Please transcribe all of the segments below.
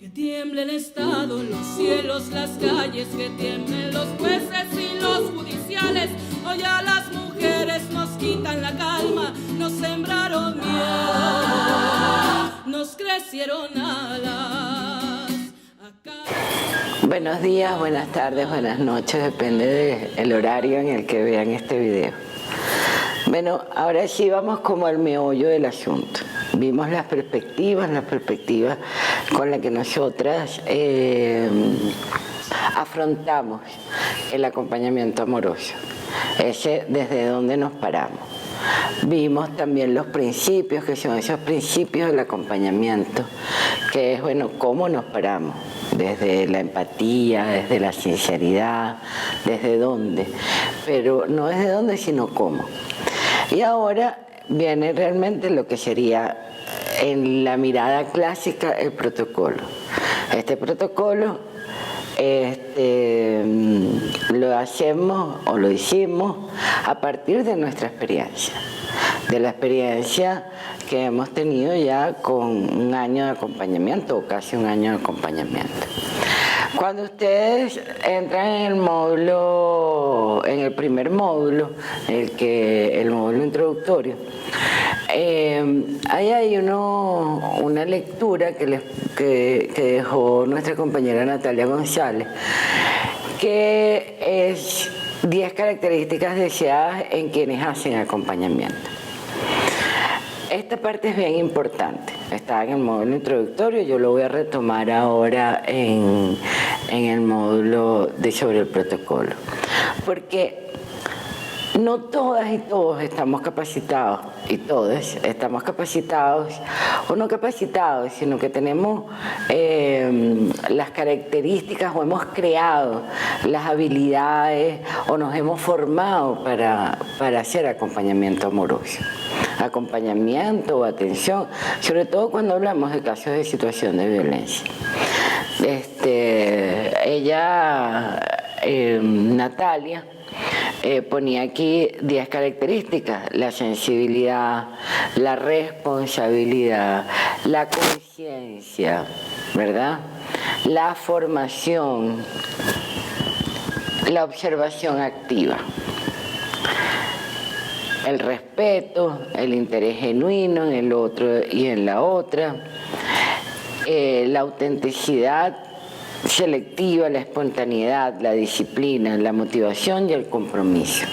Que tiemble el Estado, los cielos, las calles, que tiemblen los jueces y los judiciales. Hoy a las mujeres nos quitan la calma, nos sembraron miedo, nos crecieron alas. Buenos días, buenas tardes, buenas noches, depende del horario en el que vean este video. Bueno, ahora sí vamos como al meollo del asunto. Vimos las perspectivas con las que nosotras afrontamos el acompañamiento amoroso, ese desde donde nos paramos. Vimos también los principios, que son esos principios del acompañamiento, que es, bueno, cómo nos paramos, desde la empatía, desde la sinceridad, desde dónde, pero no desde dónde, sino cómo. Y ahora viene realmente lo que sería, en la mirada clásica, el protocolo. Este protocolo lo hacemos o lo hicimos a partir de nuestra experiencia, de la experiencia que hemos tenido ya con un año de acompañamiento o casi un año de acompañamiento. Cuando ustedes entran en el módulo, en el primer módulo, el módulo introductorio, ahí hay una lectura que dejó nuestra compañera Natalia González, que es 10 características deseadas en quienes hacen acompañamiento. Esta parte es bien importante, está en el módulo introductorio, yo lo voy a retomar ahora en el módulo sobre el protocolo, porque no todas y todos estamos capacitados, y todos estamos capacitados, o no capacitados, sino que tenemos las características o hemos creado las habilidades o nos hemos formado para hacer acompañamiento amoroso. Acompañamiento o atención, sobre todo cuando hablamos de casos de situación de violencia. Natalia, ponía aquí 10 características: la sensibilidad, la responsabilidad, la conciencia, ¿verdad?, la formación, la observación activa, el respeto, el interés genuino en el otro y en la otra, la autenticidad selectiva, la espontaneidad, la disciplina, la motivación y el compromiso.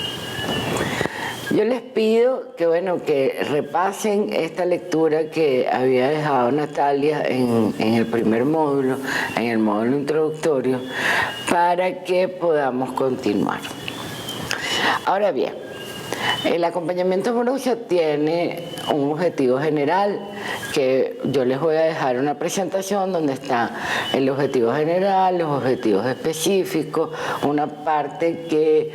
Yo les pido que repasen esta lectura que había dejado Natalia en el primer módulo, en el módulo introductorio, para que podamos continuar. Ahora bien, el acompañamiento amoroso tiene un objetivo general, que yo les voy a dejar una presentación donde está el objetivo general, los objetivos específicos, una parte que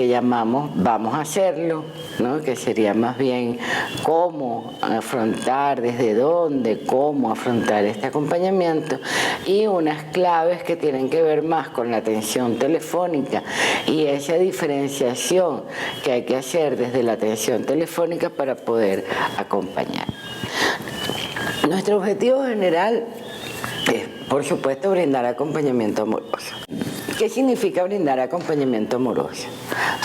llamamos vamos a hacerlo, ¿no?, que sería más bien cómo afrontar, desde dónde, cómo afrontar este acompañamiento, y unas claves que tienen que ver más con la atención telefónica y esa diferenciación que hay que hacer desde la atención telefónica para poder acompañar. Nuestro objetivo general es, por supuesto, brindar acompañamiento amoroso. ¿Qué significa brindar acompañamiento amoroso?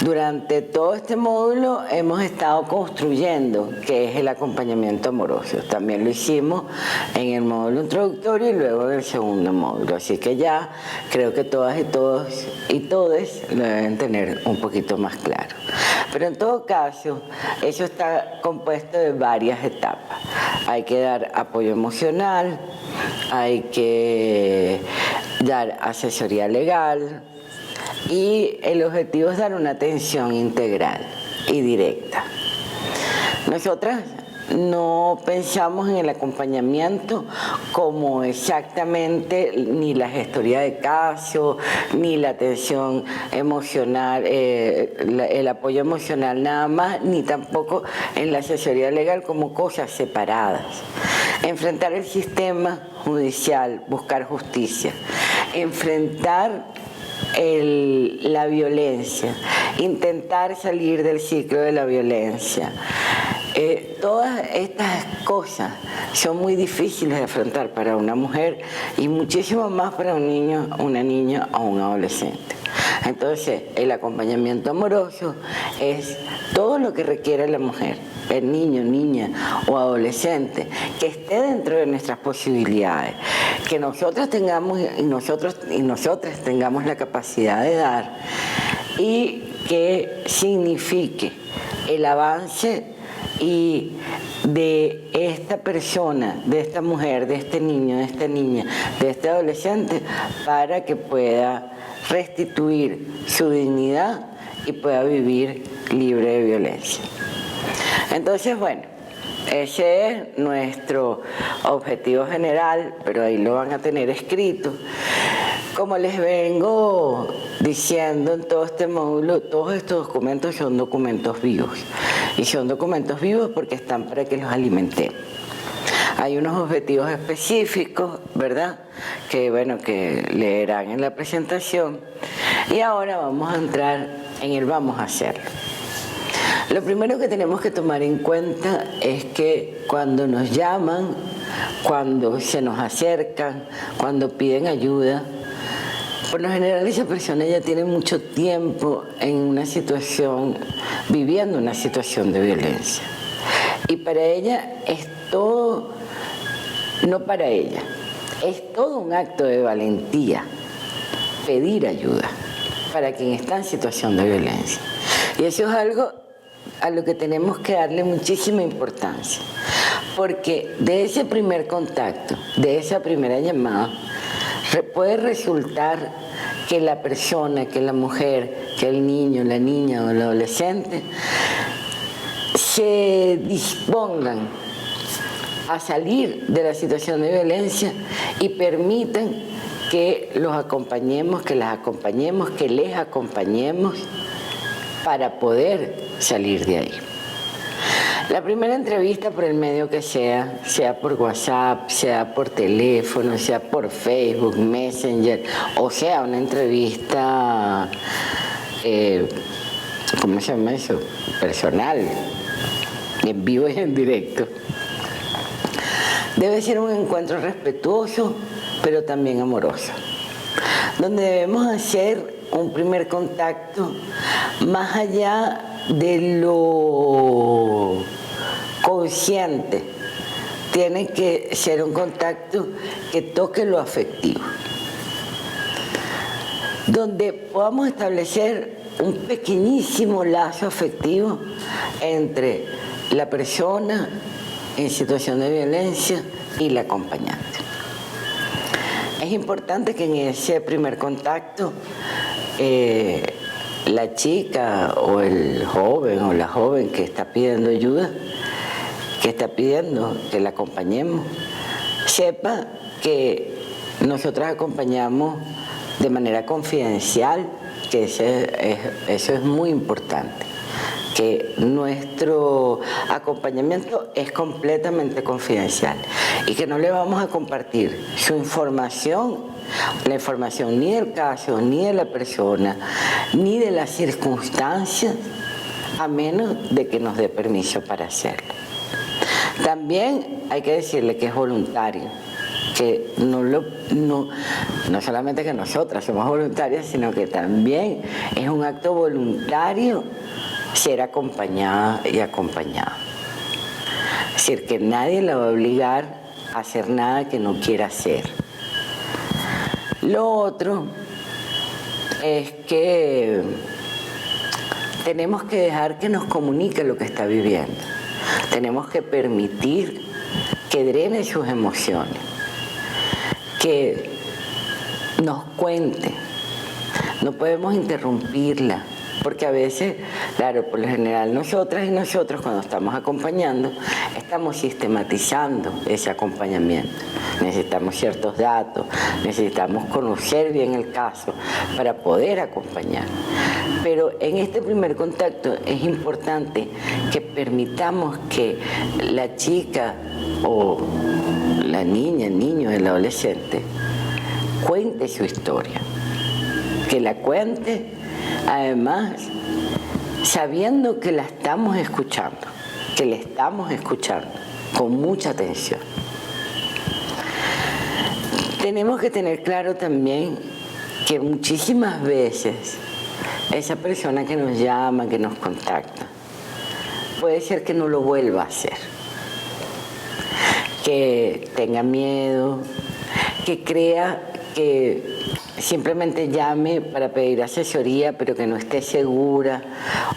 Durante todo este módulo hemos estado construyendo qué es el acompañamiento amoroso. También lo hicimos en el módulo introductorio y luego en el segundo módulo. Así que ya creo que todas y todos y todes lo deben tener un poquito más claro. Pero en todo caso, eso está compuesto de varias etapas. Hay que dar apoyo emocional, hay que dar asesoría legal, y el objetivo es dar una atención integral y directa. Nosotras no pensamos en el acompañamiento como exactamente ni la gestoría de caso, ni la atención emocional, el apoyo emocional nada más, ni tampoco en la asesoría legal como cosas separadas. Enfrentar el sistema judicial, buscar justicia, enfrentar la violencia, intentar salir del ciclo de la violencia, Todas estas cosas son muy difíciles de afrontar para una mujer y muchísimo más para un niño, una niña o un adolescente. Entonces, el acompañamiento amoroso es todo lo que requiere la mujer, el niño, niña o adolescente, que esté dentro de nuestras posibilidades, que nosotros tengamos y nosotras tengamos la capacidad de dar, y que signifique el avance y de esta persona, de esta mujer, de este niño, de esta niña, de este adolescente, para que pueda restituir su dignidad y pueda vivir libre de violencia. Entonces, bueno, ese es nuestro objetivo general, pero ahí lo van a tener escrito. Como les vengo diciendo en todo este módulo, todos estos documentos son documentos vivos. Y son documentos vivos porque están para que los alimentemos. Hay unos objetivos específicos, ¿verdad?, que leerán en la presentación. Y ahora vamos a entrar en el vamos a hacerlo. Lo primero que tenemos que tomar en cuenta es que cuando nos llaman, cuando se nos acercan, cuando piden ayuda, por lo general esa persona ya tiene mucho tiempo en una situación, viviendo una situación de violencia. Y para ella es todo, no para ella, es todo un acto de valentía pedir ayuda para quien está en situación de violencia. Y eso es algo a lo que tenemos que darle muchísima importancia, porque de ese primer contacto, de esa primera llamada, puede resultar que la persona, que la mujer, que el niño, la niña o el adolescente se dispongan a salir de la situación de violencia y permitan que los acompañemos, que las acompañemos, que les acompañemos para poder salir de ahí. La primera entrevista, por el medio que sea por WhatsApp, sea por teléfono, sea por Facebook, Messenger, o sea una entrevista, ¿cómo se llama eso?, personal, en vivo y en directo. Debe ser un encuentro respetuoso, pero también amoroso, donde debemos hacer un primer contacto más allá de lo consciente. Tiene que ser un contacto que toque lo afectivo, donde podamos establecer un pequeñísimo lazo afectivo entre la persona en situación de violencia y la acompañante. Es importante que en ese primer contacto la chica o el joven o la joven que está pidiendo ayuda, que está pidiendo que la acompañemos, sepa que nosotros acompañamos de manera confidencial, que eso es muy importante, que nuestro acompañamiento es completamente confidencial y que no le vamos a compartir su información, la información ni del caso, ni de la persona, ni de las circunstancias, a menos de que nos dé permiso para hacerlo. También hay que decirle que es voluntario, que no solamente que nosotras somos voluntarias, sino que también es un acto voluntario ser acompañada y acompañado. Es decir, que nadie la va a obligar a hacer nada que no quiera hacer. Lo otro es que tenemos que dejar que nos comunique lo que está viviendo. Tenemos que permitir que drene sus emociones, que nos cuente. No podemos interrumpirla, porque a veces, claro, por lo general nosotras y nosotros cuando estamos acompañando, estamos sistematizando ese acompañamiento. Necesitamos ciertos datos, necesitamos conocer bien el caso para poder acompañar. Pero en este primer contacto es importante que permitamos que la chica o la niña, el niño, el adolescente cuente su historia, que la cuente además sabiendo que la estamos escuchando, que le estamos escuchando con mucha atención. Tenemos que tener claro también que muchísimas veces esa persona que nos llama, que nos contacta, puede ser que no lo vuelva a hacer, que tenga miedo, que crea que simplemente llame para pedir asesoría, pero que no esté segura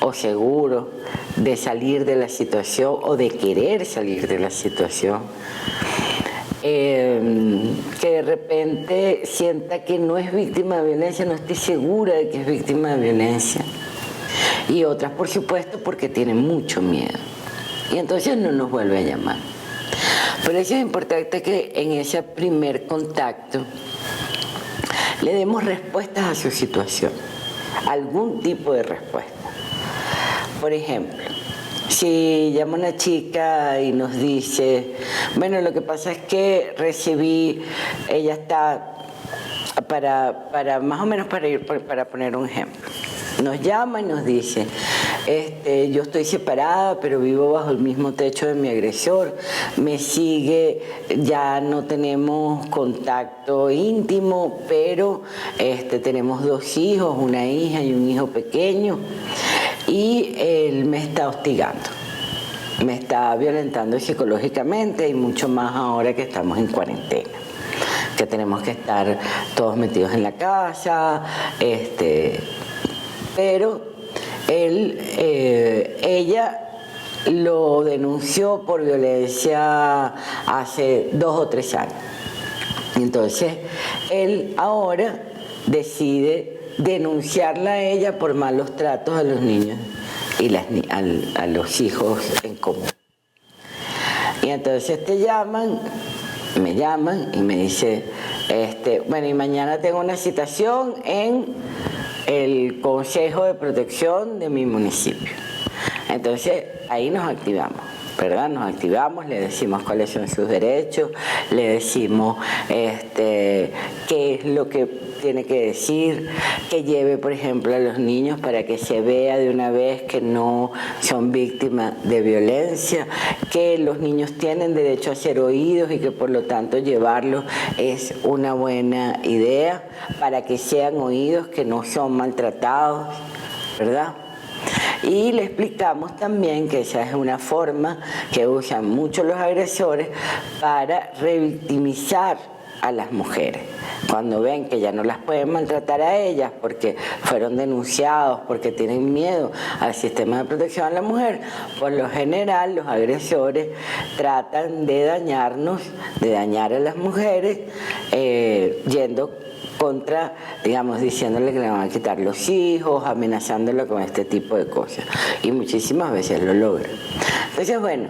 o seguro de salir de la situación o de querer salir de la situación. Que de repente sienta que no es víctima de violencia, no esté segura de que es víctima de violencia. Y otras, por supuesto, porque tienen mucho miedo. Y entonces no nos vuelve a llamar. Por eso es importante que en ese primer contacto le demos respuestas a su situación, algún tipo de respuesta. Por ejemplo, si llama una chica y nos dice, bueno, lo que pasa es que ella está, para más o menos para poner un ejemplo, nos llama y nos dice, yo estoy separada, pero vivo bajo el mismo techo de mi agresor, me sigue, ya no tenemos contacto íntimo, pero tenemos 2 hijos, una hija y un hijo pequeño, y él me está hostigando, me está violentando psicológicamente, y mucho más ahora que estamos en cuarentena, que tenemos que estar todos metidos en la casa, pero ella lo denunció por violencia hace 2 o 3 años. Entonces, él ahora decide denunciarla a ella por malos tratos a los niños y a los hijos en común. Y entonces me llaman y me dice, bueno, y mañana tengo una citación en el Consejo de Protección de mi municipio. Entonces ahí nos activamos, ¿verdad? Nos activamos, le decimos cuáles son sus derechos, le decimos qué es lo que tiene que decir, que lleve, por ejemplo, a los niños para que se vea de una vez que no son víctimas de violencia, que los niños tienen derecho a ser oídos y que por lo tanto llevarlos es una buena idea para que sean oídos, que no son maltratados, ¿verdad? Y le explicamos también que esa es una forma que usan mucho los agresores para revictimizar a las mujeres. Cuando ven que ya no las pueden maltratar a ellas porque fueron denunciados, porque tienen miedo al sistema de protección a la mujer, por lo general los agresores tratan de dañarnos, de dañar a las mujeres, yendo contra, digamos, diciéndole que le van a quitar los hijos, amenazándolo con este tipo de cosas. Y muchísimas veces lo logran. Entonces, bueno,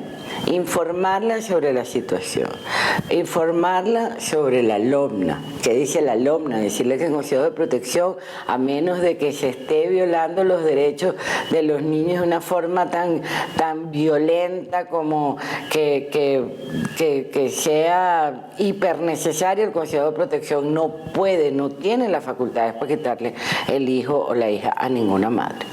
informarla sobre la situación, informarla sobre la LOMNA. ¿Qué dice la LOMNA? Decirle que en Consejo de Protección, a menos de que se esté violando los derechos de los niños de una forma tan violenta como que sea hiper necesario, el Consejo de Protección no tiene las facultades para quitarle el hijo o la hija a ninguna madre.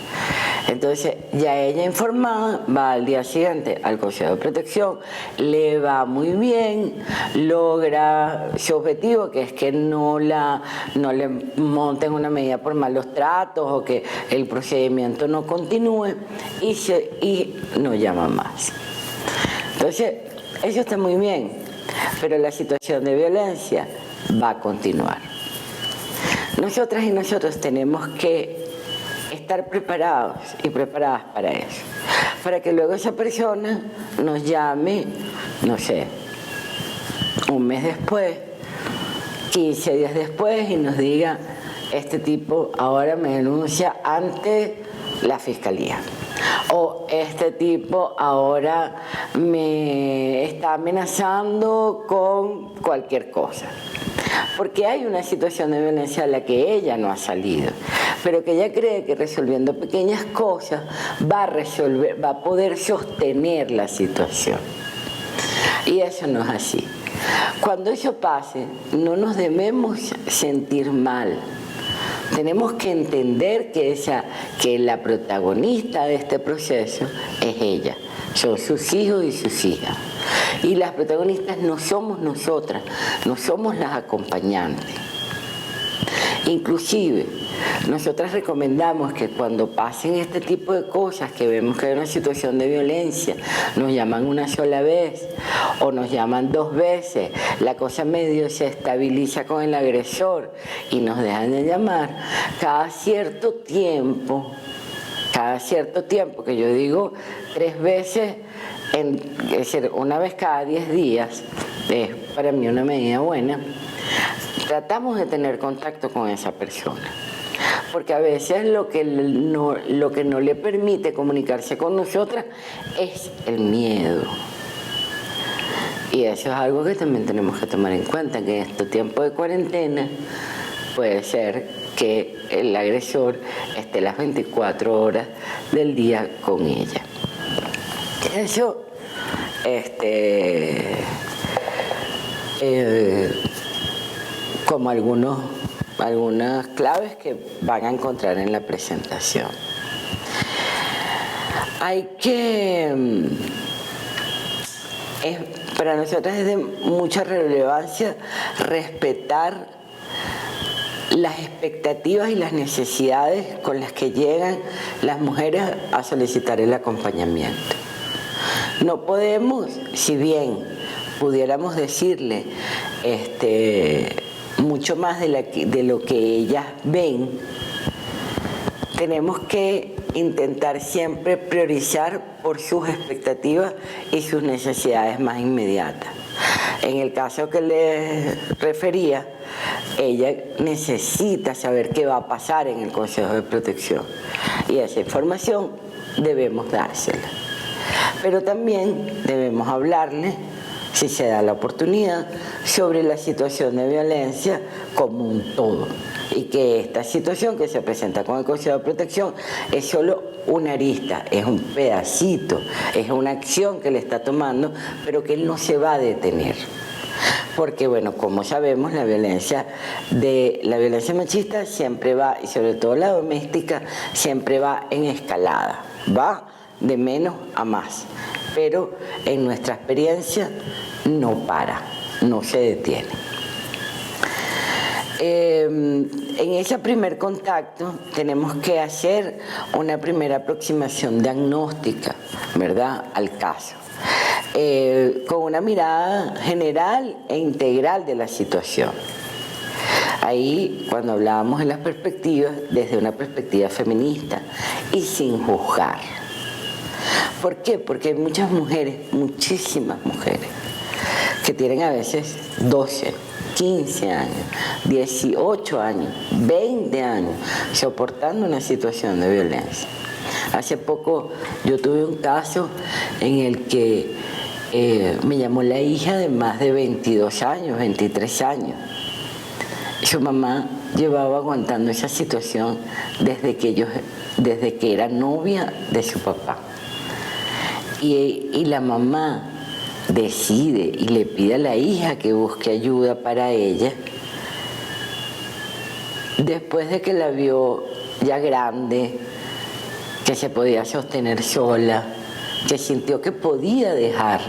Entonces, ya ella informada va al día siguiente al Consejo de Protección, le va muy bien, logra su objetivo, que es que no le monten una medida por malos tratos o que el procedimiento no continúe y no llama más. Entonces, eso está muy bien, pero la situación de violencia va a continuar. Nosotras y nosotros tenemos que estar preparados y preparadas para eso, para que luego esa persona nos llame, no sé, un mes después, 15 días después y nos diga, este tipo ahora me denuncia ante la fiscalía, o este tipo ahora me está amenazando con cualquier cosa. Porque hay una situación de violencia a la que ella no ha salido, pero que ella cree que resolviendo pequeñas cosas va a poder sostener la situación. Y eso no es así. Cuando eso pase, no nos debemos sentir mal. Tenemos que entender que la protagonista de este proceso es ella, son sus hijos y sus hijas. Y las protagonistas no somos nosotras, no somos las acompañantes. Inclusive, nosotras recomendamos que cuando pasen este tipo de cosas, que vemos que hay una situación de violencia, nos llaman una sola vez o nos llaman 2 veces, la cosa medio se estabiliza con el agresor y nos dejan de llamar, cada cierto tiempo, que yo digo 3 veces, es decir, una vez cada 10 días, es para mí una medida buena, tratamos de tener contacto con esa persona. Porque a veces lo que no le permite comunicarse con nosotras es el miedo. Y eso es algo que también tenemos que tomar en cuenta, que en este tiempo de cuarentena puede ser que el agresor esté las 24 horas del día con ella. Eso, como algunas claves que van a encontrar en la presentación. Para nosotros es de mucha relevancia respetar las expectativas y las necesidades con las que llegan las mujeres a solicitar el acompañamiento. No podemos, si bien pudiéramos decirle mucho más de lo que ellas ven, tenemos que intentar siempre priorizar por sus expectativas y sus necesidades más inmediatas. En el caso que les refería, ella necesita saber qué va a pasar en el Consejo de Protección y esa información debemos dársela. Pero también debemos hablarle, si se da la oportunidad, sobre la situación de violencia como un todo y que esta situación que se presenta con el Consejo de Protección es solo una arista, es un pedacito, es una acción que le está tomando, pero que él no se va a detener. Porque, bueno, como sabemos, la violencia machista siempre va, y sobre todo la doméstica, siempre va en escalada, va de menos a más. Pero en nuestra experiencia no para, no se detiene. En ese primer contacto tenemos que hacer una primera aproximación diagnóstica, ¿verdad?, al caso, con una mirada general e integral de la situación. Ahí, cuando hablábamos de las perspectivas, desde una perspectiva feminista y sin juzgar. ¿Por qué? Porque hay muchas mujeres, muchísimas mujeres, que tienen a veces 12, 15 años, 18 años, 20 años, soportando una situación de violencia. Hace poco yo tuve un caso en el que me llamó la hija de más de 22 años, 23 años. Su mamá llevaba aguantando esa situación desde que era novia de su papá. Y la mamá decide y le pide a la hija que busque ayuda para ella, después de que la vio ya grande, que se podía sostener sola, que sintió que podía dejar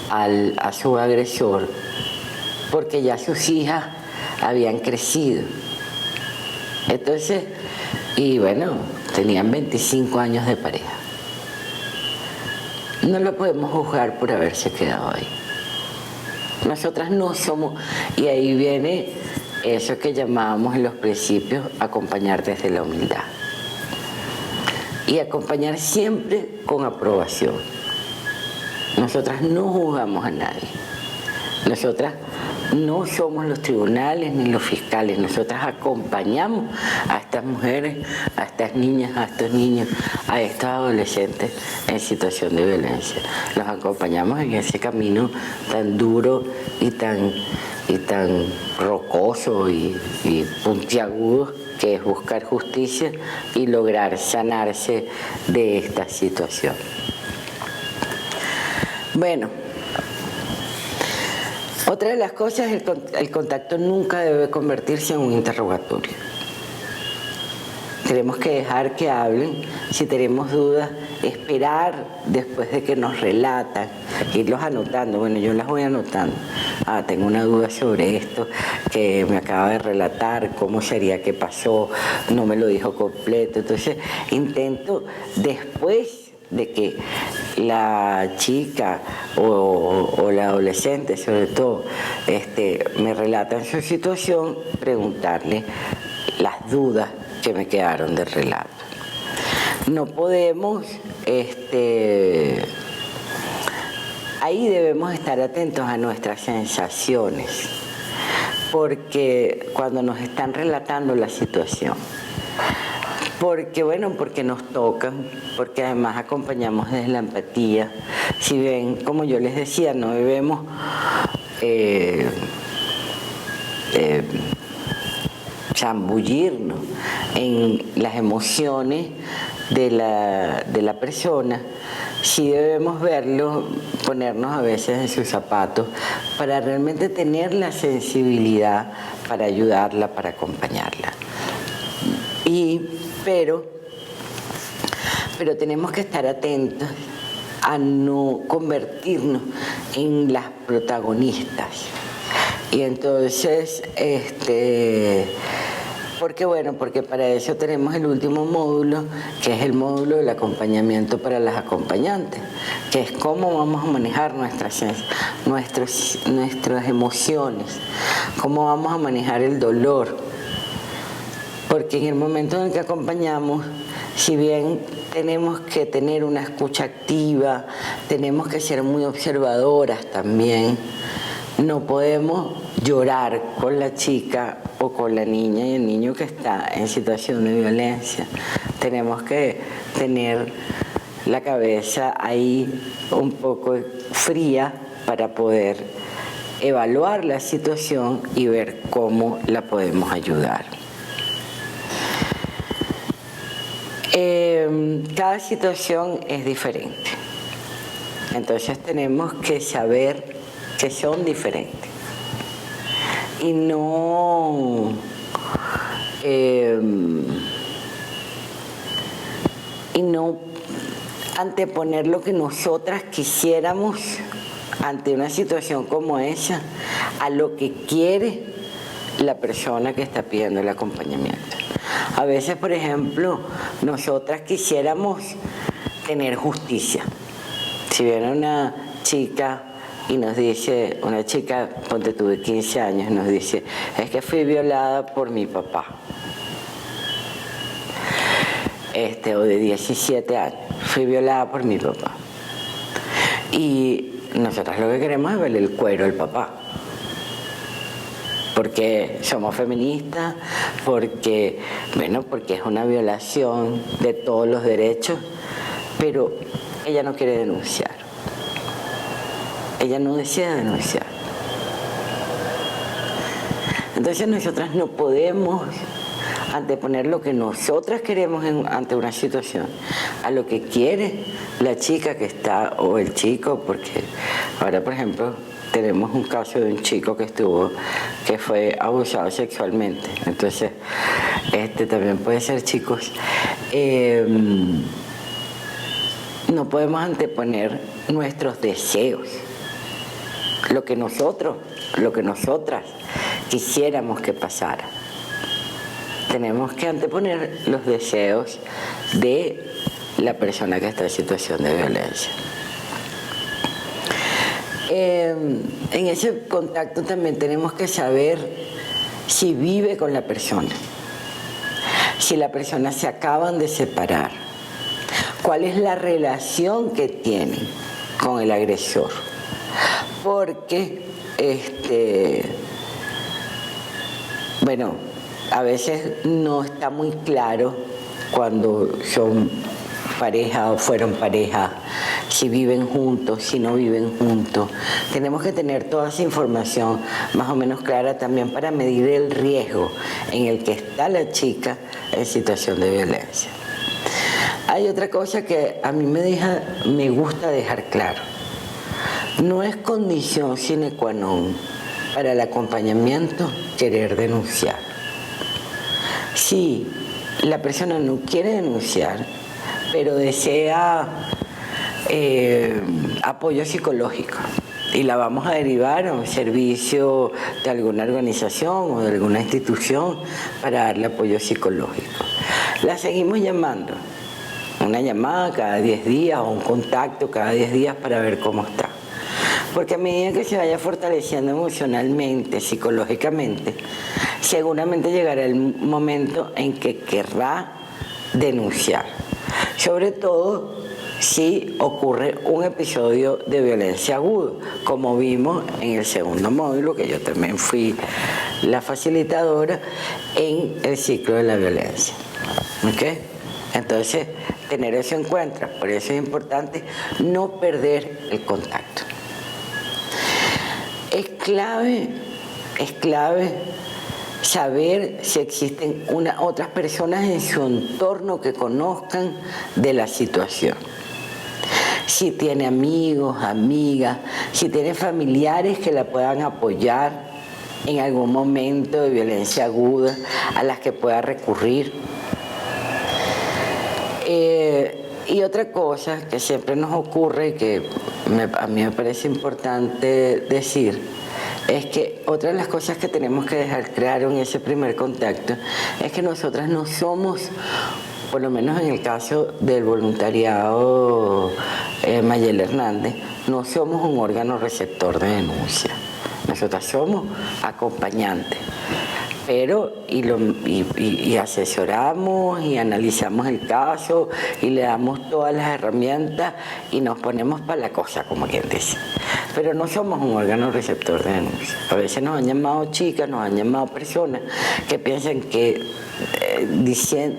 a su agresor, porque ya sus hijas habían crecido. Entonces, y bueno, tenían 25 años de pareja. No lo podemos juzgar por haberse quedado ahí. Nosotras no somos, y ahí viene eso que llamábamos en los principios acompañar desde la humildad. Y acompañar siempre con aprobación. Nosotras no juzgamos a nadie. Nosotras no somos los tribunales ni los fiscales. Nosotras acompañamos a estas mujeres, a estas niñas, a estos niños, a estos adolescentes en situación de violencia. Los acompañamos en ese camino tan duro y tan rocoso y puntiagudo que es buscar justicia y lograr sanarse de esta situación. Bueno, otra de las cosas, el contacto nunca debe convertirse en un interrogatorio. tenemos que dejar que hablen. Si tenemos dudas, esperar después de que nos relatan, irlos anotando. Bueno, yo las voy anotando. Tengo una duda sobre esto que me acaba de relatar, cómo sería, qué pasó, no me lo dijo completo. Entonces, intento después de que la chica o la adolescente, sobre todo, me relatan su situación, preguntarle las dudas que me quedaron del relato. No podemos, ahí debemos estar atentos a nuestras sensaciones, porque cuando nos están relatando la situación, porque nos tocan, porque además acompañamos desde la empatía. Si ven, como yo les decía, no debemos zambullirnos en las emociones de la persona. Sí debemos verlo, ponernos a veces en sus zapatos para realmente tener la sensibilidad para ayudarla, para acompañarla. Pero tenemos que estar atentos a no convertirnos en las protagonistas. Y entonces, porque para eso tenemos el último módulo, que es el módulo del acompañamiento para las acompañantes, que es cómo vamos a manejar nuestras emociones, cómo vamos a manejar el dolor. Porque en el momento en el que acompañamos, si bien tenemos que tener una escucha activa, tenemos que ser muy observadoras también, no podemos llorar con la chica o con la niña y el niño que está en situación de violencia. Tenemos que tener la cabeza ahí un poco fría para poder evaluar la situación y ver cómo la podemos ayudar. Cada situación es diferente, entonces tenemos que saber que son diferentes y no anteponer lo que nosotras quisiéramos ante una situación como esa a lo que quiere la persona que está pidiendo el acompañamiento. A veces, por ejemplo, nosotras quisiéramos tener justicia. Si viene una chica y nos dice, una chica, ponte tú de 15 años, nos dice, es que fui violada por mi papá. O de 17 años, fui violada por mi papá. Y nosotras lo que queremos es verle el cuero al papá. Porque somos feministas, porque es una violación de todos los derechos, pero ella no quiere denunciar. Ella no desea denunciar. Entonces nosotras no podemos anteponer lo que nosotras queremos ante una situación a lo que quiere la chica que está o el chico, porque ahora, por ejemplo, tenemos un caso de un chico que fue abusado sexualmente. Entonces, también puede ser chicos. No podemos anteponer nuestros deseos, lo que nosotras quisiéramos que pasara. Tenemos que anteponer los deseos de la persona que está en situación de violencia. En ese contacto también tenemos que saber si vive con la persona, si la persona se acaban de separar, cuál es la relación que tienen con el agresor, porque a veces no está muy claro cuando son pareja o fueron pareja, si viven juntos, si no viven juntos. Tenemos que tener toda esa información más o menos clara también para medir el riesgo en el que está la chica en situación de violencia. Hay otra cosa que a mí me gusta dejar claro. No es condición sine qua non para el acompañamiento querer denunciar. Sí, la persona no quiere denunciar, pero desea apoyo psicológico y la vamos a derivar a un servicio de alguna organización o de alguna institución para darle apoyo psicológico. La seguimos llamando, una llamada cada 10 días o un contacto cada 10 días para ver cómo está. Porque a medida que se vaya fortaleciendo emocionalmente, psicológicamente, seguramente llegará el momento en que querrá denunciar. Sobre todo si ocurre un episodio de violencia aguda, como vimos en el segundo módulo, que yo también fui la facilitadora en el ciclo de la violencia. ¿Ok? Entonces, tener eso en cuenta. Por eso es importante no perder el contacto. Es clave saber si existen otras personas en su entorno que conozcan de la situación. Si tiene amigos, amigas, si tiene familiares que la puedan apoyar en algún momento de violencia aguda a las que pueda recurrir. Y otra cosa que siempre nos ocurre y que a mí me parece importante decir es que otra de las cosas que tenemos que dejar claro en ese primer contacto es que nosotras no somos, por lo menos en el caso del voluntariado Mayela Hernández, no somos un órgano receptor de denuncia. Nosotras somos acompañantes, pero y asesoramos y analizamos el caso y le damos todas las herramientas y nos ponemos para la cosa, como quien dice. Pero no somos un órgano receptor de denuncia. A veces nos han llamado chicas, nos han llamado personas que piensan que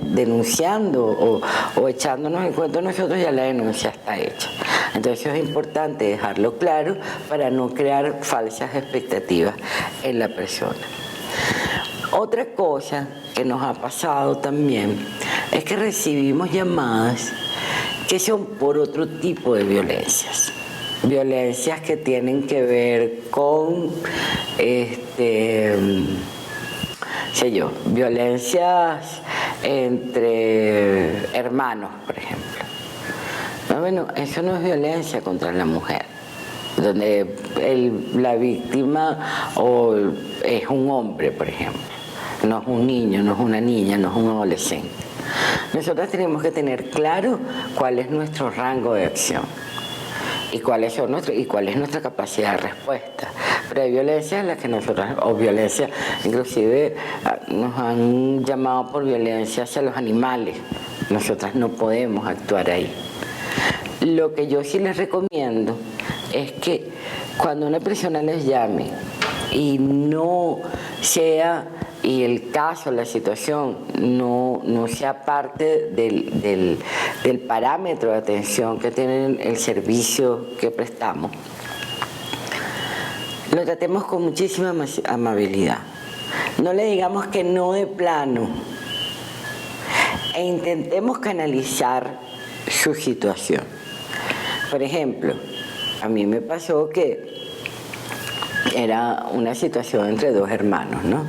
denunciando o echándonos el cuento nosotros ya la denuncia está hecha. Entonces es importante dejarlo claro para no crear falsas expectativas en la persona. Otra cosa que nos ha pasado también es que recibimos llamadas que son por otro tipo de violencias. Violencias que tienen que ver con, violencias entre hermanos, por ejemplo. Bueno, eso no es violencia contra la mujer, donde la víctima es un hombre, por ejemplo. No es un niño, no es una niña, no es un adolescente. Nosotros tenemos que tener claro cuál es nuestro rango de acción y cuál es nuestra capacidad de respuesta. Pero hay violencias en las que nosotros, o violencia, inclusive nos han llamado por violencia hacia los animales. Nosotras no podemos actuar ahí. Lo que yo sí les recomiendo es que cuando una persona les llame y el caso, la situación no sea parte del parámetro de atención que tiene el servicio que prestamos, lo tratemos con muchísima amabilidad. No le digamos que no de plano e intentemos canalizar su situación. Por ejemplo, a mí me pasó que era una situación entre dos hermanos, ¿no?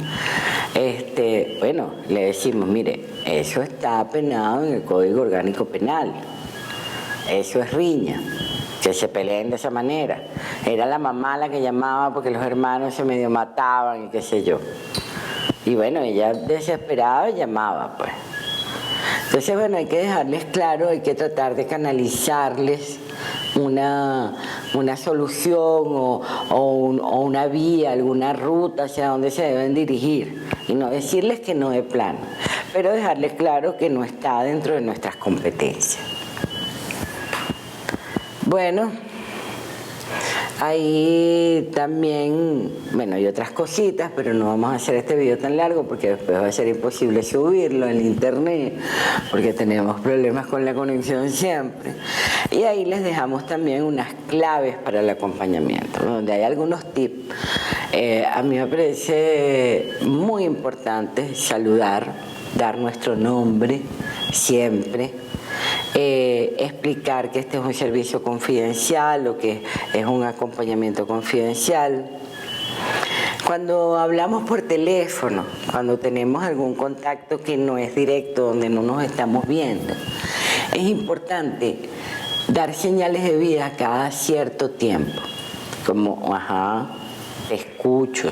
Bueno, le decimos, mire, eso está penado en el Código Orgánico Penal. Eso es riña, que se peleen de esa manera. Era la mamá la que llamaba porque los hermanos se medio mataban y qué sé yo. Y bueno, ella desesperada llamaba, pues. Entonces, bueno, hay que dejarles claro, hay que tratar de canalizarles una solución o una vía, alguna ruta hacia donde se deben dirigir y no decirles que no de plano, pero dejarles claro que no está dentro de nuestras competencias. Bueno, ahí también, bueno, hay otras cositas, pero no vamos a hacer este video tan largo porque después va a ser imposible subirlo en internet porque tenemos problemas con la conexión siempre. Y ahí les dejamos también unas claves para el acompañamiento, donde hay algunos tips. A mí me parece muy importante saludar, dar nuestro nombre siempre, explicar que este es un servicio confidencial o que es un acompañamiento confidencial. Cuando hablamos por teléfono, cuando tenemos algún contacto que no es directo, donde no nos estamos viendo, es importante dar señales de vida cada cierto tiempo, como, ajá, te escucho,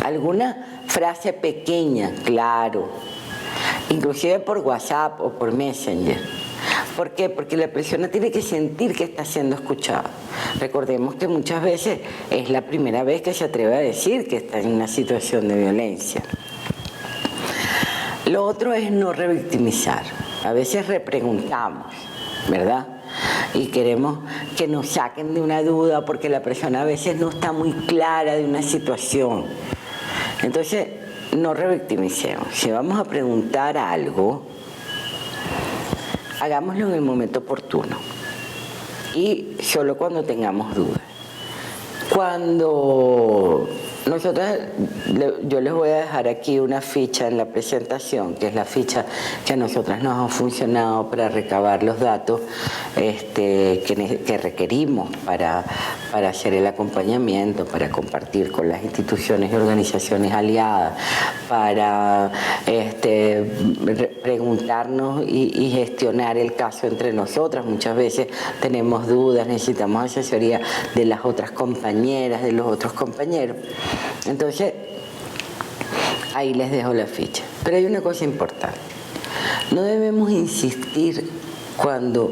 alguna frase pequeña, claro, inclusive por WhatsApp o por Messenger. ¿Por qué? Porque la persona tiene que sentir que está siendo escuchada. Recordemos que muchas veces es la primera vez que se atreve a decir que está en una situación de violencia. Lo otro es no revictimizar. A veces repreguntamos, ¿verdad? Y queremos que nos saquen de una duda porque la persona a veces no está muy clara de una situación. Entonces, no revictimicemos. Si vamos a preguntar algo, hagámoslo en el momento oportuno y solo cuando tengamos dudas. Cuando yo les voy a dejar aquí una ficha en la presentación, que es la ficha que a nosotras nos ha funcionado para recabar los datos que requerimos para hacer el acompañamiento, para compartir con las instituciones y organizaciones aliadas, para preguntarnos y gestionar el caso entre nosotras. Muchas veces tenemos dudas, necesitamos asesoría de las otras compañeras, de los otros compañeros. Entonces, ahí les dejo la ficha. Pero hay una cosa importante. No debemos insistir cuando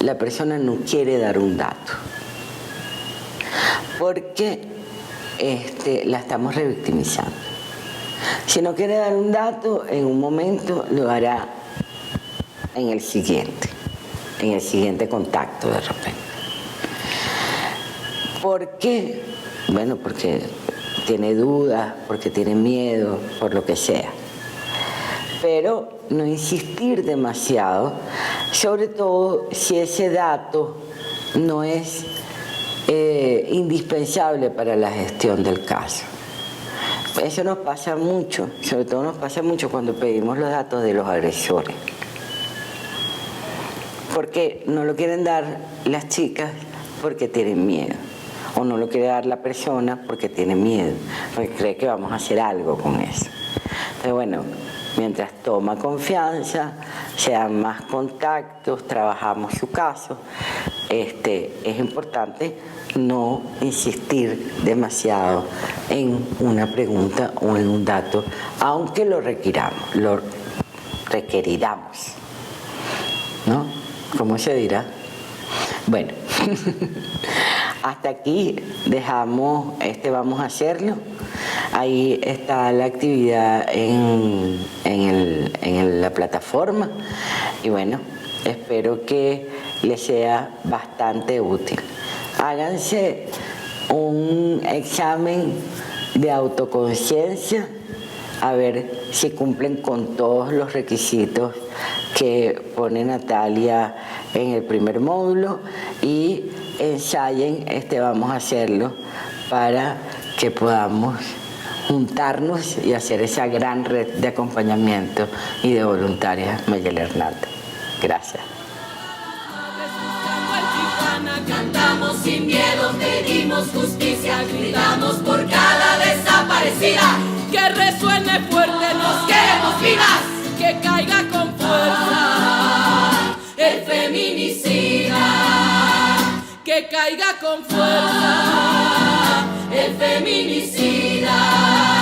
la persona no quiere dar un dato, porque la estamos revictimizando. Si no quiere dar un dato, en un momento lo hará en el siguiente contacto de repente. ¿Por qué? Bueno, porque tiene dudas, porque tiene miedo, por lo que sea. Pero no insistir demasiado, sobre todo si ese dato no es indispensable para la gestión del caso. Eso nos pasa mucho, sobre todo nos pasa mucho cuando pedimos los datos de los agresores. Porque no lo quieren dar las chicas porque tienen miedo. O no lo quiere dar la persona porque tiene miedo, porque cree que vamos a hacer algo con eso. Entonces, bueno, mientras toma confianza, se dan más contactos, trabajamos su caso, es importante no insistir demasiado en una pregunta o en un dato, aunque lo requeriramos, ¿no? ¿Cómo se dirá? Bueno, hasta aquí dejamos, vamos a hacerlo. Ahí está la actividad en la plataforma y bueno, espero que les sea bastante útil. Háganse un examen de autoconciencia a ver si cumplen con todos los requisitos que pone Natalia en el primer módulo y ensayen, vamos a hacerlo para que podamos juntarnos y hacer esa gran red de acompañamiento y de voluntarias Mayel Hernández. Gracias. Cantamos sin miedo, pedimos justicia, gritamos por cada desaparecida. Que resuene fuerte, nos queremos vivas, que caiga con fuerza el feminicida, que caiga con fuerza el feminicida.